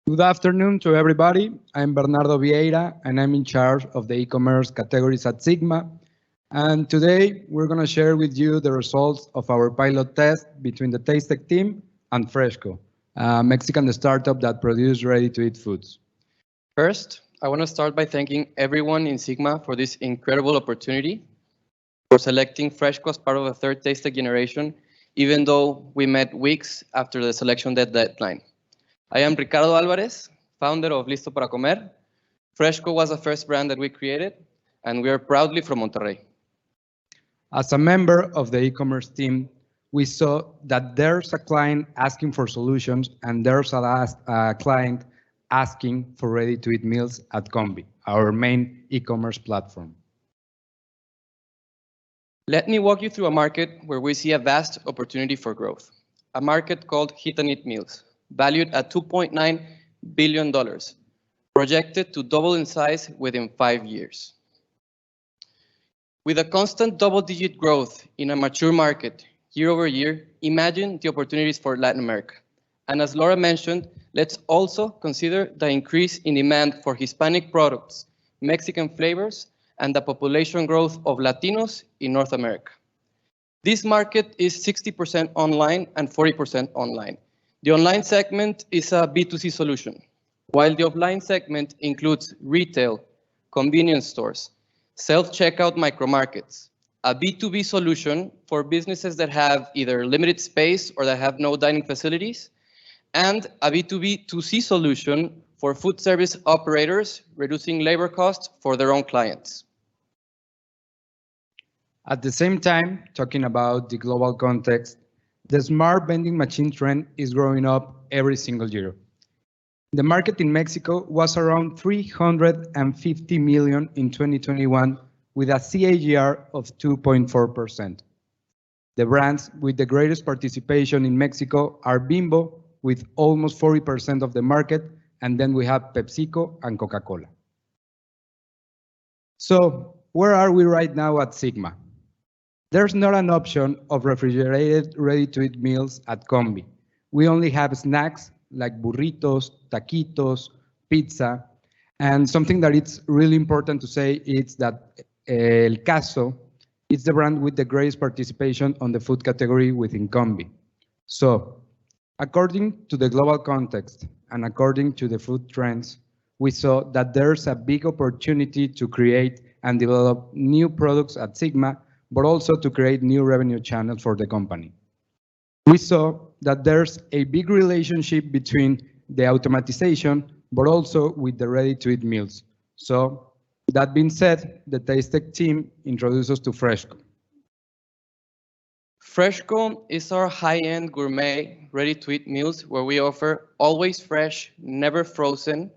Good afternoon to everybody. I'm Bernardo Vieira and I'm in charge of the e-commerce categories at Sigma. And today we're going to share with you the results of our pilot test between the Taste Tech team and FreshCo, a Mexican startup that produces ready-to-eat foods. First, I want to start by thanking everyone in Sigma for this incredible opportunity, for selecting FreshCo as part of the third Taste Tech generation, even though we met weeks after the selection deadline. I am Ricardo Alvarez, founder of Listo para Comer. FreshCo was the first brand that we created, and we are proudly from Monterrey. As a member of the e-commerce team, we saw that there's a client asking for solutions and there's a client asking for ready-to-eat meals at Combi, our main e-commerce platform. Let me walk you through a market where we see a vast opportunity for growth, a market called Hit and Eat Meals, valued at $2.9 billion, projected to double in size within 5 years. With a constant double-digit growth in a mature market year over year, imagine the opportunities for Latin America. And as Laura mentioned, let's also consider the increase in demand for Hispanic products, Mexican flavors, and the population growth of Latinos in North America. This market is 60% online and 40% online. The online segment is a B2C solution, while the offline segment includes retail, convenience stores, self-checkout micromarkets, a B2B solution for businesses that have either limited space or that have no dining facilities, and a B2B2C solution for food service operators, reducing labor costs for their own clients. At the same time, talking about the global context, the smart vending machine trend is growing up every single year. The market in Mexico was around 350 million in 2021 with a CAGR of 2.4%. The brands with the greatest participation in Mexico are Bimbo with almost 40% of the market, and then we have PepsiCo and Coca-Cola. So where are we right now at Sigma? There's not an option of refrigerated ready-to-eat meals at Combi. We only have snacks like burritos, taquitos, pizza, and something that it's really important to say is that El Caso is the brand with the greatest participation on the food category within Combi. So, according to the global context and according to the food trends, we saw that there's a big opportunity to create and develop new products at Sigma, but also to create new revenue channels for the company. We saw that there's a big relationship between the automatization, but also with the ready-to-eat meals. So that being said, the Taste Tech team introduced us to FreshCo. FreshCo is our high-end gourmet ready-to-eat meals where we offer always fresh, never frozen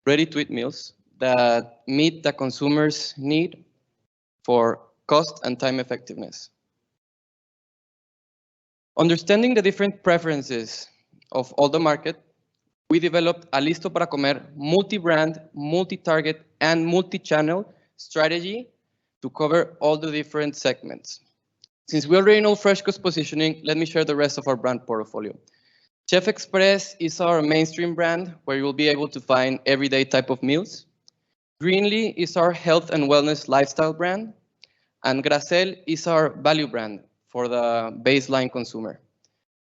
ready-to-eat meals that meet the consumer's need for cost and time effectiveness. Understanding the different preferences of all the market, we developed a Listo para Comer multi-brand, multi-target, and multi-channel strategy to cover all the different segments. Since we already know FreshCo's positioning, let me share the rest of our brand portfolio. Chef Express is our mainstream brand where you will be able to find everyday type of meals. Greenly is our health and wellness lifestyle brand. And Gracel is our value brand for the baseline consumer.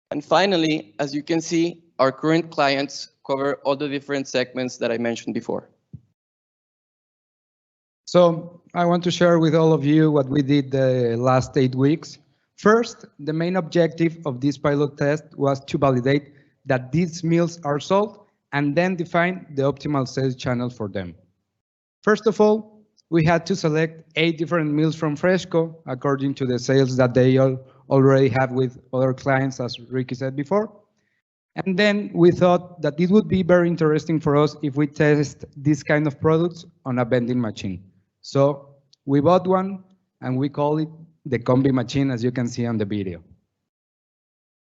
And finally, as you can see, our current clients cover all the different segments that I mentioned before. So I want to share with all of you what we did the last 8 weeks. First, the main objective of this pilot test was to validate that these meals are sold and then define the optimal sales channel for them. First of all, we had to select 8 different meals from FreshCo according to the sales that they already have with other clients, as Ricky said before. And then we thought that it would be very interesting for us if we test this kind of products on a vending machine. So we bought one and we call it the Combi machine, as you can see on the video.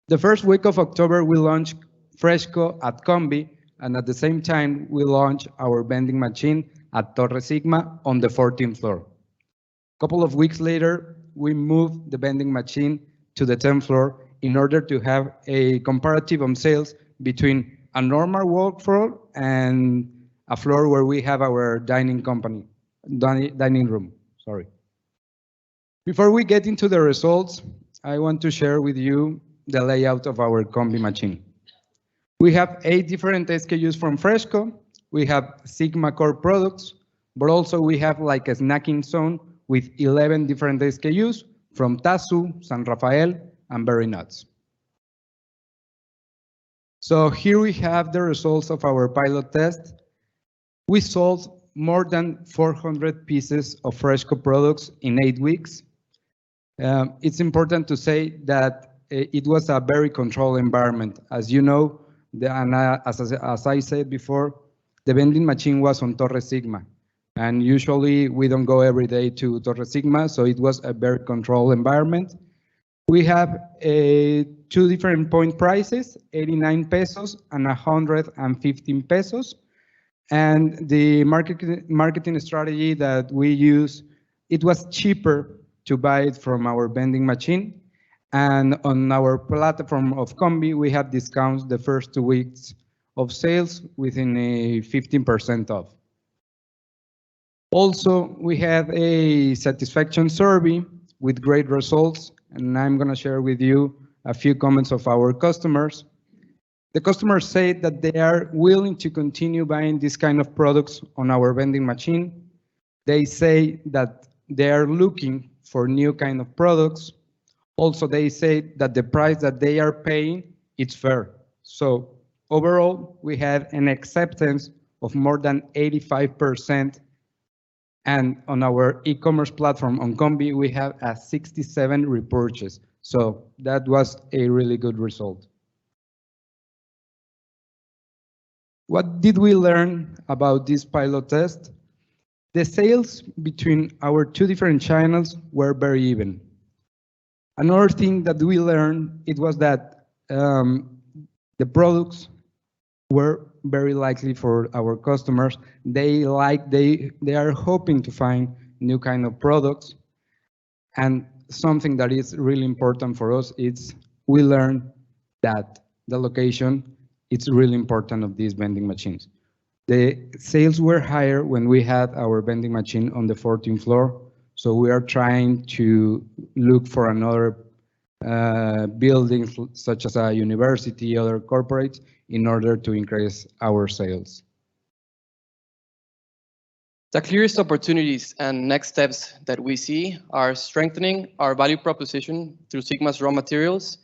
The first week of October, we launched FreshCo at Combi, and at the same time, we launched our vending machine at Torre Sigma on the 14th floor. A couple of weeks later, we moved the vending machine to the 10th floor in order to have a comparative on sales between a normal work floor, and a floor where we have our dining room. Sorry. Before we get into the results, I want to share with you the layout of our combi machine. We have 8 different SKUs from FreshCo. We have Sigma core products, but also we have like a snacking zone with 11 different SKUs from Tazu, San Rafael, and Berry Nuts. So here we have the results of our pilot test. We sold more than 400 pieces of FreshCo products in 8 weeks. It's important to say that it was a very controlled environment. As you know, as I said before, the vending machine was on Torre Sigma. And usually we don't go every day to Torre Sigma, so it was a very controlled environment. We have 2 different point prices, 89 pesos and 115 pesos. And the marketing strategy that we use, it was cheaper to buy it from our vending machine. And on our platform of Combi, we have discounts the first 2 weeks of sales within a 15% off. Also, we have a satisfaction survey with great results, and I'm going to share with you a few comments of our customers. The customers say that they are willing to continue buying this kind of products on our vending machine. They say that they are looking for new kind of products. Also, they say that the price that they are paying, it's fair. So overall, we have an acceptance of more than 85%. And on our e-commerce platform on Combi, we have a 67 repurchase. So that was a really good result. What did we learn about this pilot test? The sales between our 2 different channels were very even. Another thing that we learned, it was that the products were very likely for our customers. They are hoping to find new kind of products. And something that is really important for us is we learned that the location, it's really important of these vending machines. The sales were higher when we had our vending machine on the 14th floor. So we are trying to look for another buildings such as a university, other corporates, in order to increase our sales. The clearest opportunities and next steps that we see are strengthening our value proposition through Sigma's raw materials,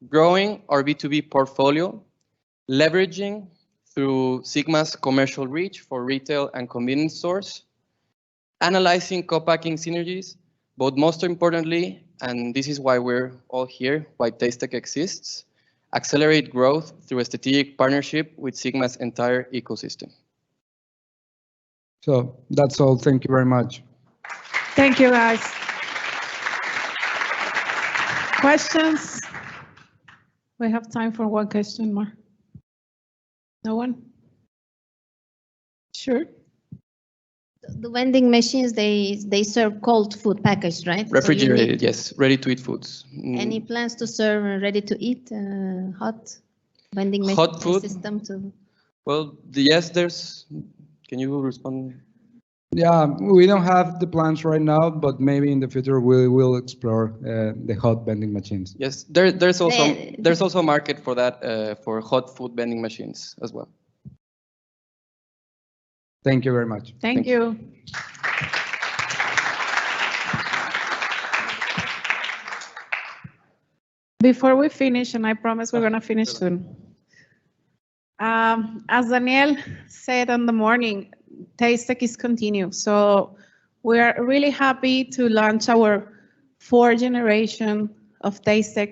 growing our B2B portfolio, leveraging through Sigma's commercial reach for retail and convenience stores, analyzing co-packing synergies, but most importantly, and this is why we're all here, why Tastech exists, accelerate growth through a strategic partnership with Sigma's entire ecosystem. So that's all. Thank you very much. Thank you, guys. Questions? We have time for one question more. No one? Sure. The vending machines, they serve cold food packaged, right? Refrigerated, yes, ready-to-eat foods. Any plans to serve ready-to-eat hot vending Hot food system to? Well, yes, there's. Can you respond? Yeah, we don't have the plans right now, but maybe in the future we will explore the hot vending machines. Yes, there's also a market for that for hot food vending machines as well. Thank you very much. Thank you. Before we finish, and I promise we're going to finish soon. As Daniel said in the morning, Tastech is continued. So we are really happy to launch our 4th generation of Tastech